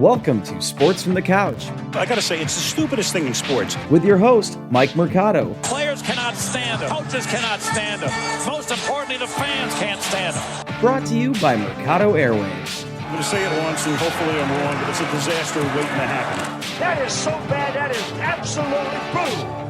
Welcome to Sports from the Couch. I gotta say, it's the stupidest thing in sports. With your host, Mike Mercado. Players cannot stand him. Coaches cannot stand him. Most importantly, the fans can't stand him. Brought to you by Mercado Airwaves. I'm gonna say it once, and hopefully I'm wrong, but it's a disaster waiting to happen. That is so bad, that is absolutely brutal.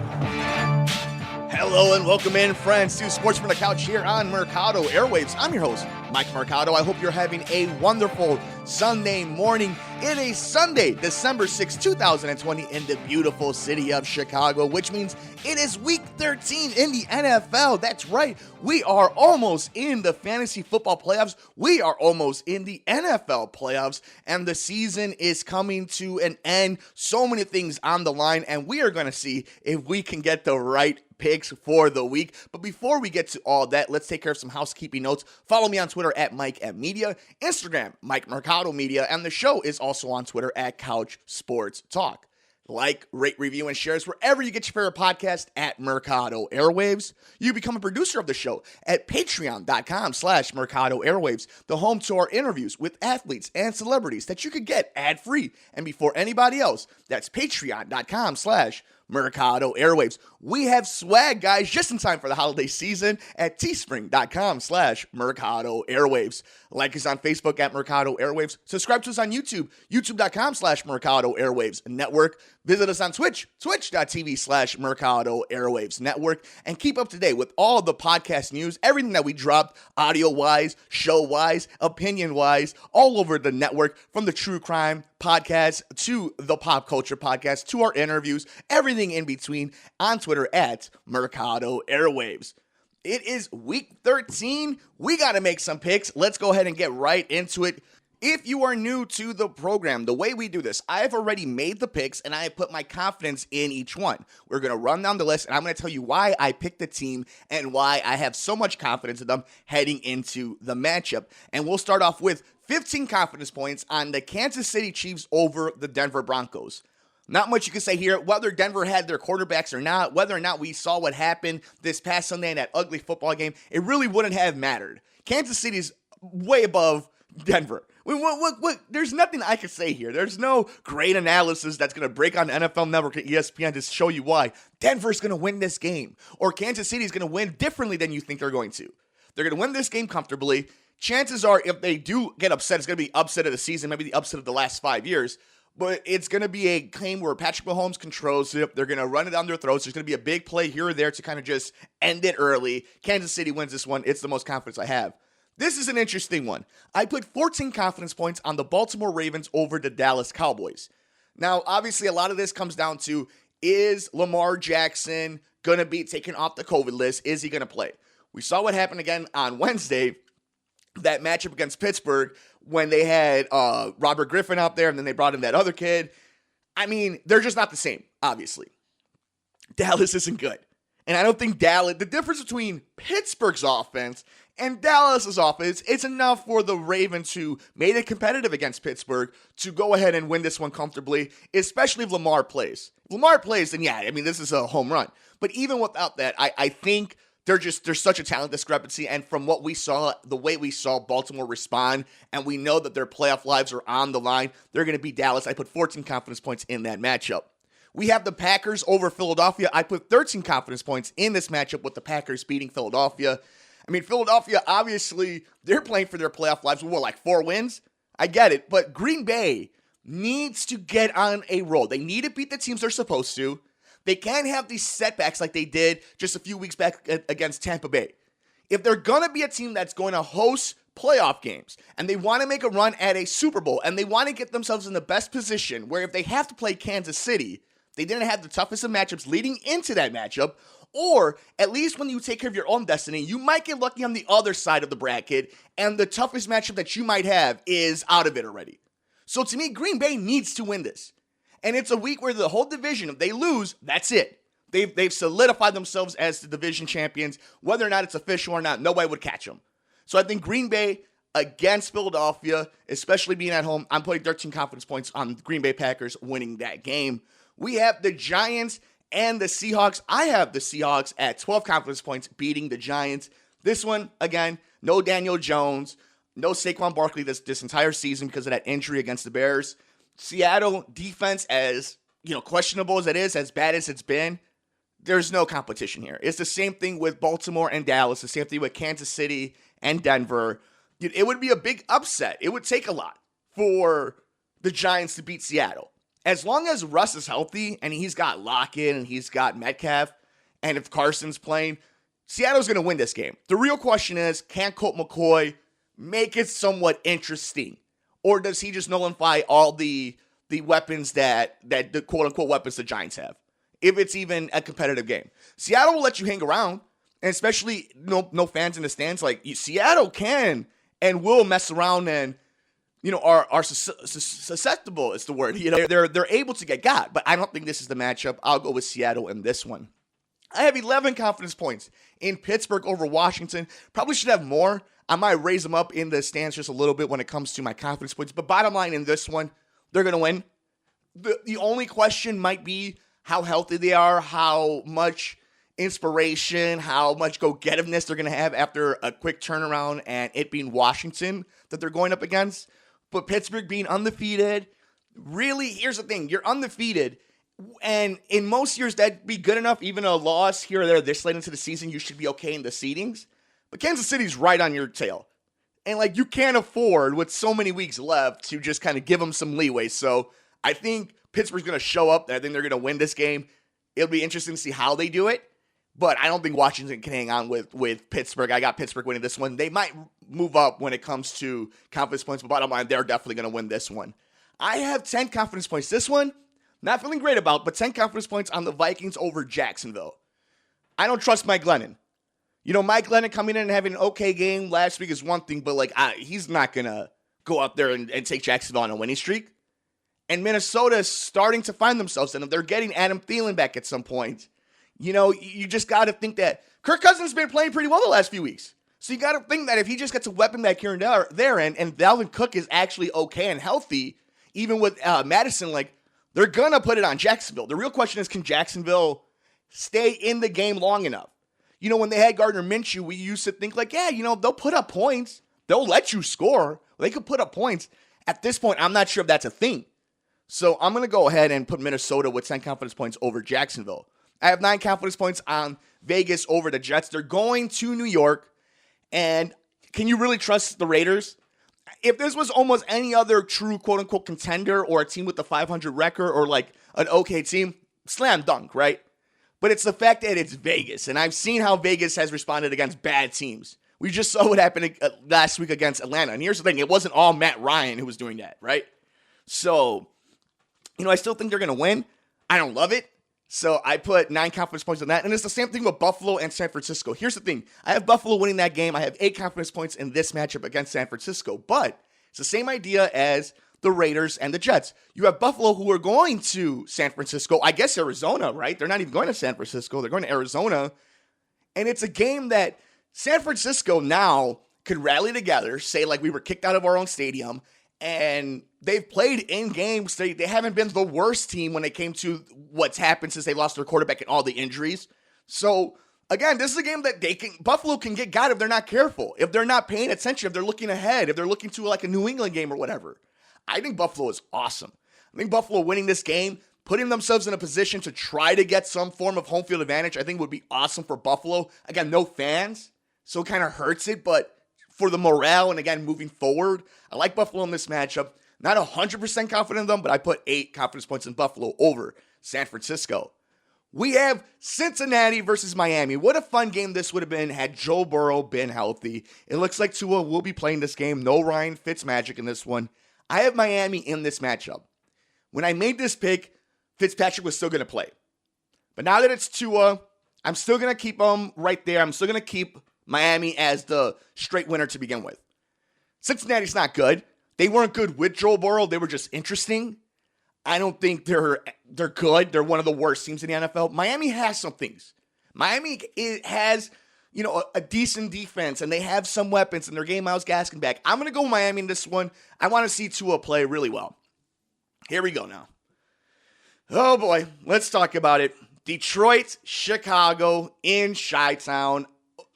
Hello and welcome in, friends, to Sports from the Couch here on Mercado Airwaves. I'm your host, Mike Mercado. I hope you're having a wonderful Sunday morning. It is Sunday, December 6, 2020 in the beautiful city of Chicago, which means it is week 13 in the NFL. That's right. We are almost in the fantasy football playoffs. We are almost in the NFL playoffs, and the season is coming to an end. So many things on the line, and we are going to see if we can get the right picks for the week. But before we get to all that, let's take care of some housekeeping notes. Follow me on Twitter at Mike M Media, Instagram Mike Mercado Media, and the show is also on Twitter at Couch Sports Talk. Like, rate, review, and shares wherever you get your favorite podcast at Mercado Airwaves. You become a producer of the show at patreon.com/Mercado Airwaves, the home to our interviews with athletes and celebrities that you could get ad-free and before anybody else. That's patreon.com/Mercado Airwaves. We have swag, guys, just in time for the holiday season at teespring.com/Mercado Airwaves. Like us on Facebook at Mercado Airwaves. Subscribe to us on YouTube, youtube.com/Mercado Airwaves Network. Visit us on Twitch, twitch.tv/Mercado Airwaves Network. And keep up to date with all the podcast news, everything that we dropped, audio-wise, show-wise, opinion-wise, all over the network, from the true crime podcast to the pop culture podcast to our interviews, everything in between, on Twitter at Mercado Airwaves. It is week 13. We got to make some picks. Let's go ahead and get right into it. If you are new to the program, the way we do this, I have already made the picks and I have put my confidence in each one. We're going to run down the list and I'm going to tell you why I picked the team and why I have so much confidence in them heading into the matchup. And we'll start off with 15 confidence points on the Kansas City Chiefs over the Denver Broncos. Not much you can say here, whether Denver had their quarterbacks or not, whether or not we saw what happened this past Sunday in that ugly football game, it really wouldn't have mattered. Kansas City's way above Denver. There's nothing I could say here. There's no great analysis that's going to break on NFL Network or ESPN to show you why Denver's going to win this game or Kansas City's going to win differently than you think they're going to. They're going to win this game comfortably. Chances are, if they do get upset, it's going to be upset of the season, maybe the upset of the last 5 years. But it's going to be a game where Patrick Mahomes controls it. They're going to run it down their throats. There's going to be a big play here or there to kind of just end it early. Kansas City wins this one. It's the most confidence I have. This is an interesting one. I put 14 confidence points on the Baltimore Ravens over the Dallas Cowboys. Now, obviously, a lot of this comes down to, is Lamar Jackson going to be taken off the COVID list? Is he going to play? We saw what happened again on Wednesday, that matchup against Pittsburgh, when they had Robert Griffin out there and then they brought in that other kid. I mean, they're just not the same, obviously. Dallas isn't good. And I don't think the difference between Pittsburgh's offense and Dallas's offense, it's enough for the Ravens, who made it competitive against Pittsburgh, to go ahead and win this one comfortably, especially if Lamar plays. If Lamar plays, then yeah, I mean, this is a home run. But even without that, I think there's such a talent discrepancy, and from what we saw, the way we saw Baltimore respond, and we know that their playoff lives are on the line, they're going to beat Dallas. I put 14 confidence points in that matchup. We have the Packers over Philadelphia. I put 13 confidence points in this matchup with the Packers beating Philadelphia. I mean, Philadelphia, obviously, they're playing for their playoff lives. What, like 4 wins? I get it, but Green Bay needs to get on a roll. They need to beat the teams they're supposed to. They can't have these setbacks like they did just a few weeks back against Tampa Bay. If they're going to be a team that's going to host playoff games and they want to make a run at a Super Bowl and they want to get themselves in the best position where if they have to play Kansas City, they didn't have the toughest of matchups leading into that matchup, or at least when you take care of your own destiny, you might get lucky on the other side of the bracket and the toughest matchup that you might have is out of it already. So to me, Green Bay needs to win this. And it's a week where the whole division, if they lose, that's it. They've solidified themselves as the division champions. Whether or not it's official or not, nobody would catch them. So I think Green Bay against Philadelphia, especially being at home, I'm putting 13 confidence points on Green Bay Packers winning that game. We have the Giants and the Seahawks. I have the Seahawks at 12 confidence points beating the Giants. This one, again, no Daniel Jones, no Saquon Barkley this entire season because of that injury against the Bears. Seattle defense, as questionable as it is, as bad as it's been, there's no competition here. It's the same thing with Baltimore and Dallas, the same thing with Kansas City and Denver. It would be a big upset. It would take a lot for the Giants to beat Seattle. As long as Russ is healthy and he's got Lockett and he's got Metcalf, and if Carson's playing, Seattle's going to win this game. The real question is, can Colt McCoy make it somewhat interesting? Or does he just nullify all the weapons that the quote-unquote weapons the Giants have, if it's even a competitive game? Seattle will let you hang around, and especially no fans in the stands. Like, Seattle can and will mess around and, are susceptible is the word. They're able to get got, but I don't think this is the matchup. I'll go with Seattle in this one. I have 11 confidence points in Pittsburgh over Washington. Probably should have more. I might raise them up in the stands just a little bit when it comes to my confidence points. But bottom line in this one, they're going to win. The only question might be how healthy they are, how much inspiration, how much go-getiveness they're going to have after a quick turnaround and it being Washington that they're going up against. But Pittsburgh being undefeated, really, here's the thing. You're undefeated, and in most years, that'd be good enough. Even a loss here or there this late into the season, you should be okay in the seedings. But Kansas City's right on your tail. And, you can't afford, with so many weeks left, to just kind of give them some leeway. So I think Pittsburgh's going to show up. I think they're going to win this game. It'll be interesting to see how they do it. But I don't think Washington can hang on with Pittsburgh. I got Pittsburgh winning this one. They might move up when it comes to confidence points, but bottom line, they're definitely going to win this one. I have 10 confidence points. This one, not feeling great about, but 10 confidence points on the Vikings over Jacksonville. I don't trust Mike Glennon. Mike Glennon coming in and having an okay game last week is one thing, but he's not going to go out there and take Jacksonville on a winning streak. And Minnesota is starting to find themselves in them. They're getting Adam Thielen back at some point. You just got to think that Kirk Cousins has been playing pretty well the last few weeks. So you got to think that if he just gets a weapon back here and there and Dalvin Cook is actually okay and healthy, even with Madison, they're going to put it on Jacksonville. The real question is, can Jacksonville stay in the game long enough? When they had Gardner Minshew, we used to think they'll put up points. They'll let you score. They could put up points. At this point, I'm not sure if that's a thing. So I'm going to go ahead and put Minnesota with 10 confidence points over Jacksonville. I have 9 confidence points on Vegas over the Jets. They're going to New York. And can you really trust the Raiders? If this was almost any other true quote-unquote contender or a team with a 500 record or an okay team, slam dunk, right? But it's the fact that it's Vegas. And I've seen how Vegas has responded against bad teams. We just saw what happened last week against Atlanta. And here's the thing. It wasn't all Matt Ryan who was doing that, right? So, I still think they're going to win. I don't love it. So I put 9 confidence points on that. And it's the same thing with Buffalo and San Francisco. Here's the thing. I have Buffalo winning that game. I have 8 confidence points in this matchup against San Francisco. But it's the same idea as the Raiders and the Jets. You have Buffalo who are going to San Francisco. I guess Arizona, right? They're not even going to San Francisco. They're going to Arizona. And it's a game that San Francisco now could rally together, say we were kicked out of our own stadium, and they've played in games. They haven't been the worst team when it came to what's happened since they lost their quarterback and all the injuries. So, again, this is a game that Buffalo can get got if they're not careful, if they're not paying attention, if they're looking ahead, if they're looking to a New England game or whatever. I think Buffalo is awesome. I think Buffalo winning this game, putting themselves in a position to try to get some form of home field advantage, I think would be awesome for Buffalo. Again, no fans, so it kind of hurts it, but for the morale and, again, moving forward, I like Buffalo in this matchup. Not 100% confident in them, but I put 8 confidence points in Buffalo over San Francisco. We have Cincinnati versus Miami. What a fun game this would have been had Joe Burrow been healthy. It looks like Tua will be playing this game. No Ryan Fitzmagic in this one. I have Miami in this matchup. When I made this pick, Fitzpatrick was still going to play. But now that it's Tua, I'm still going to keep him right there. I'm still going to keep Miami as the straight winner to begin with. Cincinnati's not good. They weren't good with Joe Burrow. They were just interesting. I don't think they're good. They're one of the worst teams in the NFL. Miami has some things. Miami has, a decent defense, and they have some weapons, and they're getting Myles Gaskin back. I'm going to go with Miami in this one. I want to see Tua play really well. Here we go now. Oh, boy. Let's talk about it. Detroit, Chicago, in Chi-Town.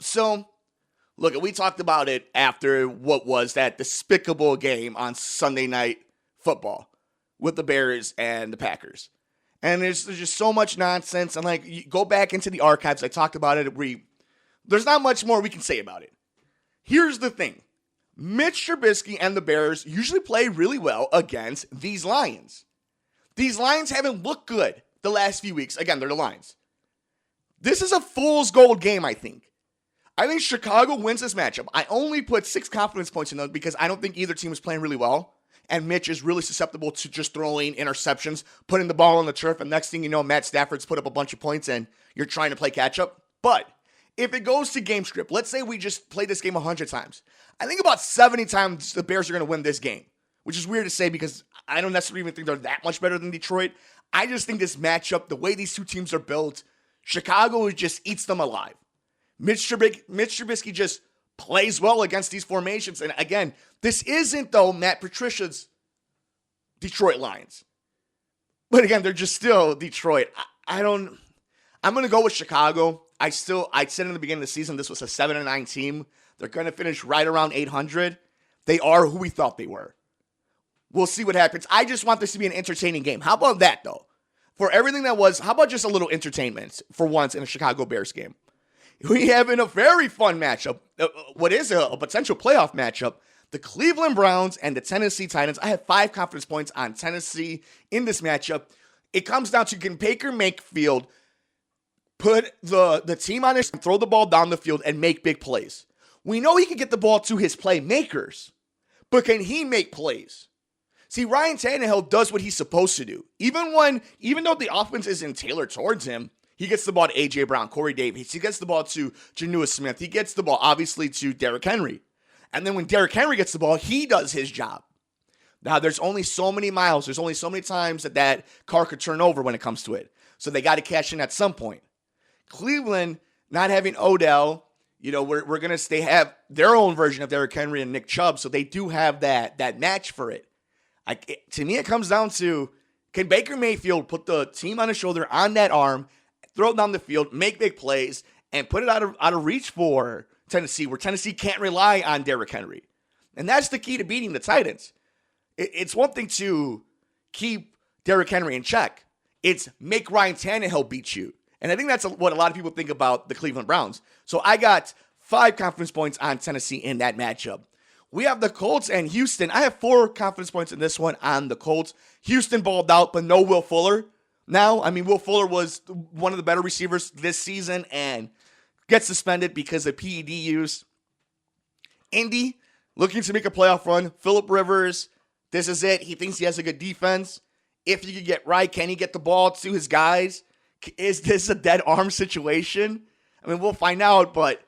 So, look, we talked about it after what was that despicable game on Sunday Night Football. with the Bears and the Packers. And there's just so much nonsense. And like, you go back into the archives. I talked about it. There's not much more we can say about it. Here's the thing. Mitch Trubisky and the Bears usually play really well against these Lions. These Lions haven't looked good the last few weeks. Again, they're the Lions. This is a fool's gold game, I think. I think Chicago wins this matchup. I only put 6 confidence points in those because I don't think either team is playing really well. And Mitch is really susceptible to just throwing interceptions, putting the ball on the turf, and next thing you know, Matt Stafford's put up a bunch of points and you're trying to play catch up. But if it goes to game script, let's say we just play this game 100 times. I think about 70 times the Bears are going to win this game, which is weird to say because I don't necessarily even think they're that much better than Detroit. I just think this matchup, the way these two teams are built, Chicago just eats them alive. Mitch Trubisky just plays well against these formations. And again, this isn't, though, Matt Patricia's Detroit Lions. But again, they're just still Detroit. I'm going to go with Chicago. I said in the beginning of the season, this was a 7-9 team. They're going to finish right around 800. They are who we thought they were. We'll see what happens. I just want this to be an entertaining game. How about that, though? For everything that was, how about just a little entertainment for once in a Chicago Bears game? We have in a very fun matchup, what is a potential playoff matchup, the Cleveland Browns and the Tennessee Titans. I have 5 confidence points on Tennessee in this matchup. It comes down to, can Baker Mayfield put the team on his, throw the ball down the field and make big plays? We know he can get the ball to his playmakers, but can he make plays? See, Ryan Tannehill does what he's supposed to do. Even though the offense isn't tailored towards him, he gets the ball to A.J. Brown, Corey Davis. He gets the ball to Jonnu Smith. He gets the ball, obviously, to Derrick Henry. And then when Derrick Henry gets the ball, he does his job. Now, there's only so many miles. There's only so many times that car could turn over when it comes to it. So they got to cash in at some point. Cleveland, not having Odell, we're going to have their own version of Derrick Henry and Nick Chubb. So they do have that match for it. To me, it comes down to, can Baker Mayfield put the team on his shoulder, on that arm, throw it down the field, make big plays, and put it out of reach for Tennessee, where Tennessee can't rely on Derrick Henry. And that's the key to beating the Titans. It's one thing to keep Derrick Henry in check. It's make Ryan Tannehill beat you. And I think that's what a lot of people think about the Cleveland Browns. So I got 5 confidence points on Tennessee in that matchup. We have the Colts and Houston. I have 4 confidence points in this one on the Colts. Houston balled out, but no Will Fuller. Now, Will Fuller was one of the better receivers this season and gets suspended because of PED use. Indy, looking to make a playoff run. Phillip Rivers, this is it. He thinks he has a good defense. If he could get right, can he get the ball to his guys? Is this a dead arm situation? We'll find out, but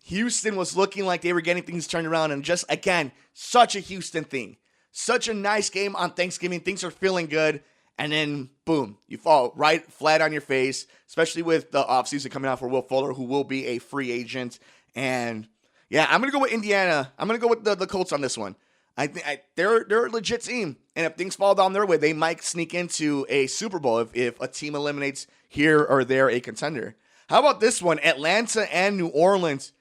Houston was looking like they were getting things turned around, and just, again, such a Houston thing. Such a nice game on Thanksgiving. Things are feeling good. And then, boom, you fall right flat on your face, especially with the offseason coming out for Will Fuller, who will be a free agent. And, yeah, I'm going to go with Indiana. I'm going to go with the Colts on this one. I think they're a legit team. And if things fall down their way, they might sneak into a Super Bowl if a team eliminates here or there a contender. How about this one? Atlanta and New Orleans.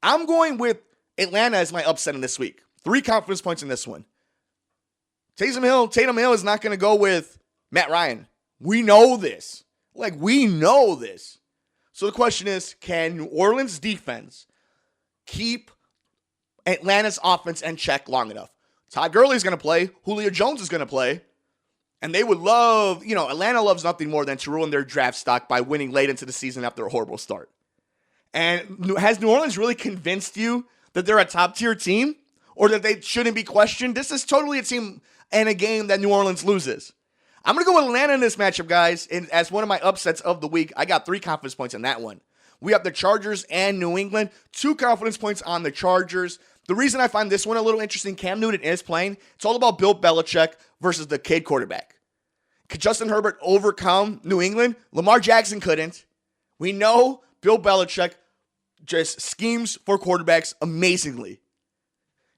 I'm going with Atlanta as my upset in this week. 3 confidence points in this one. Tatum Hill is not going to go with Matt Ryan. We know this. We know this. So the question is, can New Orleans defense keep Atlanta's offense in check long enough? Todd Gurley is going to play. Julio Jones is going to play. And they would love, Atlanta loves nothing more than to ruin their draft stock by winning late into the season after a horrible start. And has New Orleans really convinced you that they're a top-tier team or that they shouldn't be questioned? This is totally a team and a game that New Orleans loses. I'm going to go with Atlanta in this matchup, guys. And as one of my upsets of the week, I got 3 confidence points in that one. We have the Chargers and New England. 2 confidence points on the Chargers. The reason I find this one a little interesting, Cam Newton is playing. It's all about Bill Belichick versus the kid quarterback. Could Justin Herbert overcome New England? Lamar Jackson couldn't. We know Bill Belichick just schemes for quarterbacks amazingly.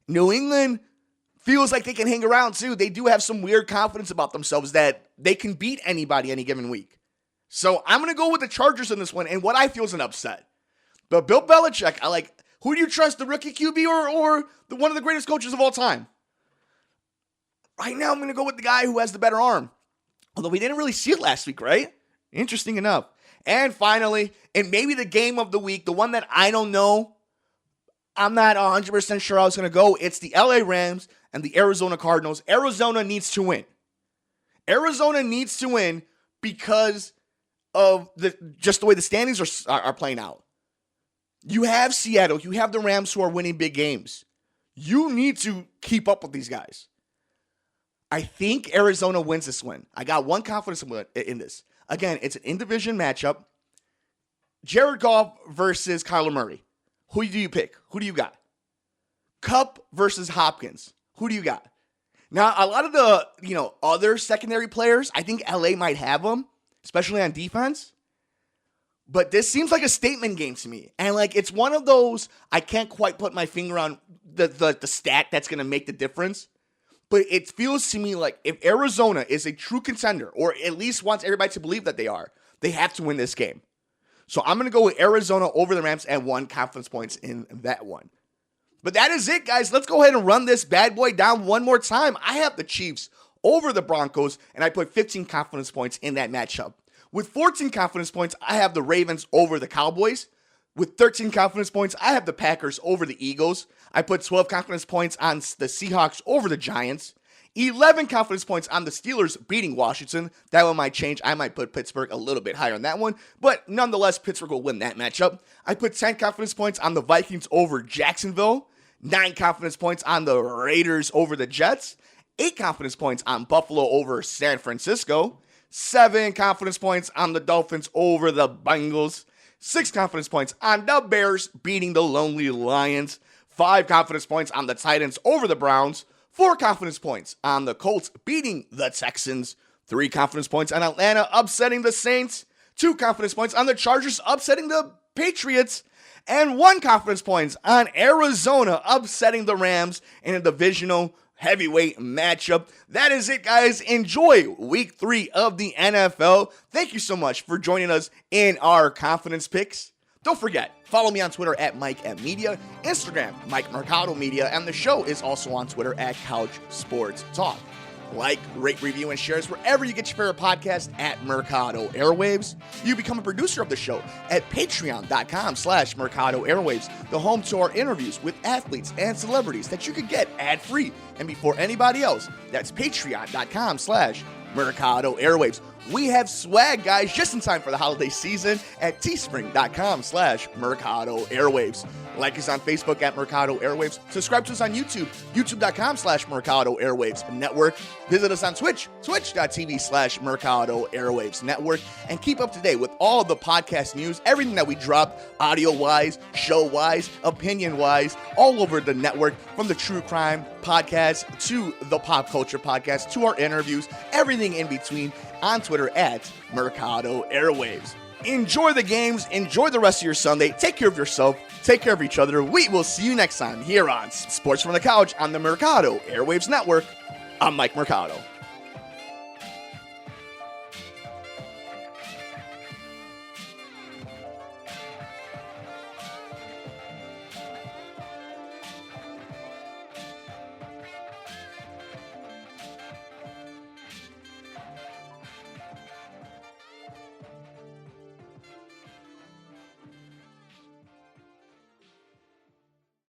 New England feels like they can hang around too. They do have some weird confidence about themselves that they can beat anybody any given week. So I'm going to go with the Chargers in this one, and what I feel is an upset. But Bill Belichick, who do you trust, the rookie QB or one of the greatest coaches of all time? Right now, I'm going to go with the guy who has the better arm. Although we didn't really see it last week, right? Interesting enough. And finally, and maybe the game of the week, the one that I don't know, I'm not 100% sure I was going to go. It's the LA Rams and the Arizona Cardinals. Arizona needs to win. Arizona needs to win because of just the way the standings are playing out. You have Seattle. You have the Rams who are winning big games. You need to keep up with these guys. I think Arizona wins this win. I got one confidence in this. Again, it's an in-division matchup. Jared Goff versus Kyler Murray. Who do you pick? Who do you got? Kupp versus Hopkins. Who do you got? Now, a lot of the, other secondary players, I think LA might have them, especially on defense. But this seems like a statement game to me. And it's one of those, I can't quite put my finger on the stat that's going to make the difference. But it feels to me like if Arizona is a true contender, or at least wants everybody to believe that they are, they have to win this game. So I'm going to go with Arizona over the Rams and 1 confidence points in that one. But that is it, guys. Let's go ahead and run this bad boy down one more time. I have the Chiefs over the Broncos, and I put 15 confidence points in that matchup. With 14 confidence points, I have the Ravens over the Cowboys. With 13 confidence points, I have the Packers over the Eagles. I put 12 confidence points on the Seahawks over the Giants. 11 confidence points on the Steelers beating Washington. That one might change. I might put Pittsburgh a little bit higher on that one. But nonetheless, Pittsburgh will win that matchup. I put 10 confidence points on the Vikings over Jacksonville. 9 confidence points on the Raiders over the Jets. 8 confidence points on Buffalo over San Francisco. 7 confidence points on the Dolphins over the Bengals. 6 confidence points on the Bears beating the Lonely Lions. 5 confidence points on the Titans over the Browns. 4 confidence points on the Colts beating the Texans. 3 confidence points on Atlanta upsetting the Saints. 2 confidence points on the Chargers upsetting the Patriots. And 1 confidence points on Arizona upsetting the Rams in a divisional heavyweight matchup. That is it, guys. Enjoy week 3 of the NFL. Thank you so much for joining us in our confidence picks. Don't forget, follow me on Twitter at Mike M Media, Instagram, Mike Mercado Media, and the show is also on Twitter at Couch Sports Talk. Like, rate, review, and share us wherever you get your favorite podcast at Mercado Airwaves. You become a producer of the show at patreon.com/Mercado Airwaves, the home to our interviews with athletes and celebrities that you could get ad-free and before anybody else. That's patreon.com/Mercado Airwaves. We have swag, guys, just in time for the holiday season at teespring.com/Mercado Airwaves. Like us on Facebook at Mercado Airwaves. Subscribe to us on YouTube, youtube.com/Mercado Airwaves Network. Visit us on Twitch, twitch.tv/Mercado Airwaves Network. And keep up to date with all of the podcast news, everything that we drop, audio-wise, show-wise, opinion-wise, all over the network, from the true crime podcast to the pop culture podcast to our interviews, everything in between, on Twitter at Mercado Airwaves. Enjoy the games. Enjoy the rest of your Sunday. Take care of yourself. Take care of each other. We will see you next time here on Sports from the Couch on the Mercado Airwaves Network. I'm Mike Mercado.